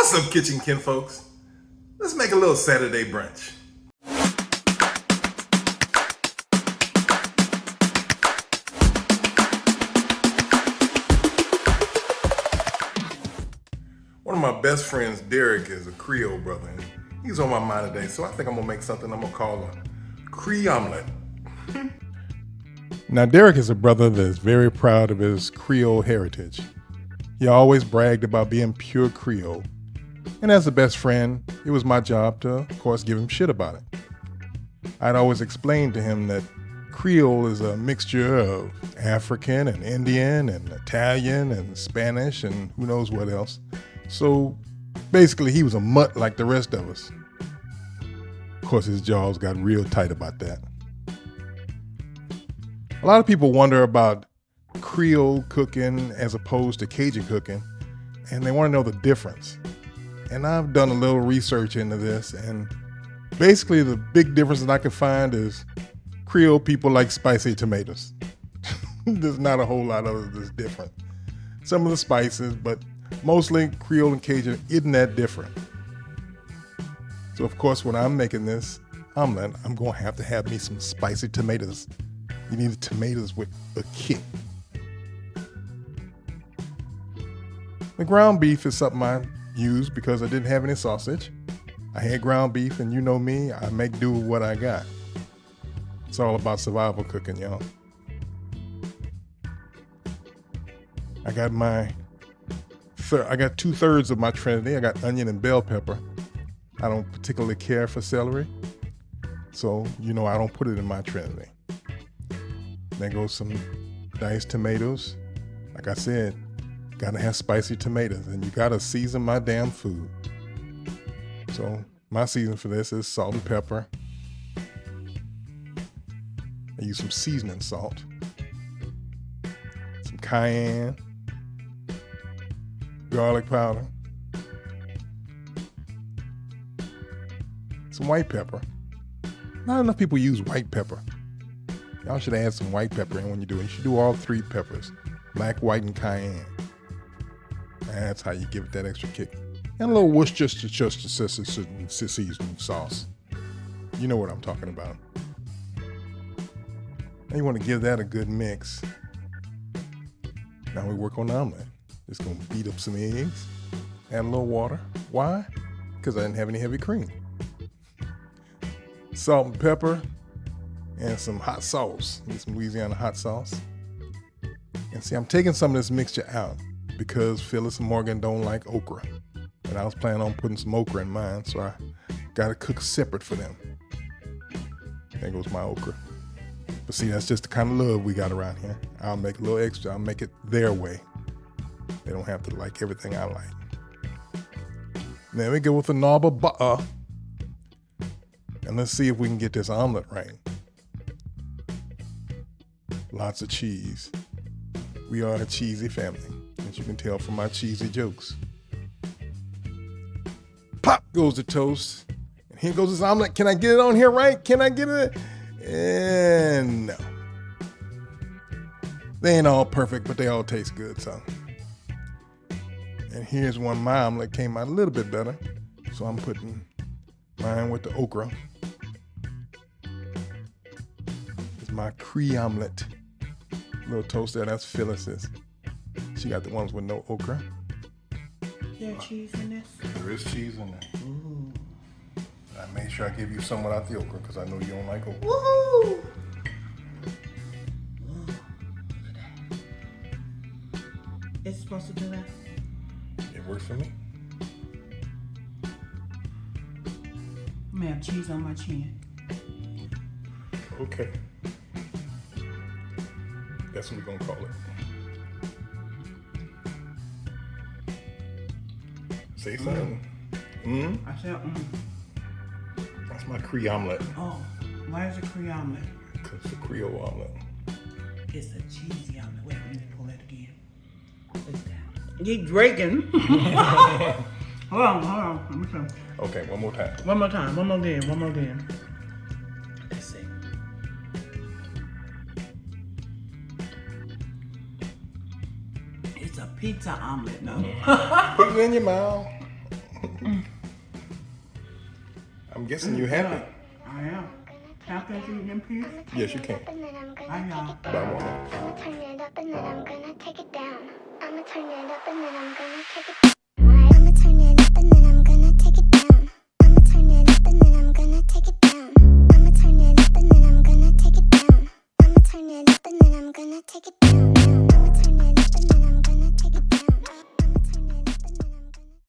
What's up, kitchen kinfolks? Let's make a little Saturday brunch. One of my best friends, Derek, is a Creole brother, and he's on my mind today, so I think I'm gonna make something I'm gonna call a Creole Omelette. Now, Derek is a brother that is very proud of his Creole heritage. He always bragged about being pure Creole. And as a best friend, it was my job to, of course, give him shit about it. I'd always explained to him that Creole is a mixture of African and Indian and Italian and Spanish and who knows what else. So basically, he was a mutt like the rest of us. Of course, his jaws got real tight about that. A lot of people wonder about Creole cooking as opposed to Cajun cooking, and they want to know the difference. And I've done a little research into this, and basically the big difference that I could find is Creole people like spicy tomatoes. There's not a whole lot of it that's different. Some of the spices, but mostly Creole and Cajun isn't that different. So of course, when I'm making this omelet, I'm going to have me some spicy tomatoes. You need tomatoes with a kick. The ground beef is something I used because I didn't have any sausage. I had ground beef, and you know me, I make do with what I got. It's all about survival cooking, y'all. I got 2/3 of my trinity. I got onion and bell pepper. I don't particularly care for celery, so I don't put it in my trinity. There goes some diced tomatoes. Like I said, gotta have spicy tomatoes, and you gotta season my damn food. So my season for this is salt and pepper. I use some seasoning salt, some cayenne, garlic powder, some white pepper. Not enough people use white pepper. Y'all should add some white pepper in when you do it. You should do all 3 peppers, black, white, and cayenne. That's how you give it that extra kick. And a little Worcestershire seasoning sauce. You know what I'm talking about. Now you want to give that a good mix. Now we work on the omelet. Just gonna beat up some eggs, add a little water. Why? Because I didn't have any heavy cream. Salt and pepper, and some hot sauce. Need some Louisiana hot sauce. And see, I'm taking some of this mixture out because Phyllis and Morgan don't like okra. And I was planning on putting some okra in mine, so I got to cook separate for them. There goes my okra. But see, that's just the kind of love we got around here. I'll make a little extra. I'll make it their way. They don't have to like everything I like. Then we go with a knob of butter. And let's see if we can get this omelet right. Lots of cheese. We are a cheesy family, as you can tell from my cheesy jokes. Pop goes the toast. And here goes this omelet. Can I get it on here right? Can I get it? And no. They ain't all perfect, but they all taste good, so. And here's one my omelet came out a little bit better. So I'm putting mine with the okra. It's my Creole Omelette. Little toast there, that's Phyllis's. She got the ones with no okra. There's cheese in this? There is cheese in there. Ooh. I made sure I give you some without the okra because I know you don't like okra. Woohoo! It's supposed to do that? It works for me. I'm gonna have cheese on my chin. Okay. That's what we're gonna call it. Say something. I said, That's my Creole Omelette. Oh, why is it Creole Omelette? Because it's a Creole Omelette. It's a cheesy omelet. Wait, let me pull that again. What's that? Keep drinking. Hold on. Let me try. Okay, one more time. One more time. One more again. Let's see. It's a pizza omelet, no? Put it in your mouth. I'm guessing you happy. I am. Can I finish eating in peace? Yes, you can. I know. Bye, woman. I'ma turn it up and then I'm gonna take it down. I'ma turn it up and then I'm gonna take it down.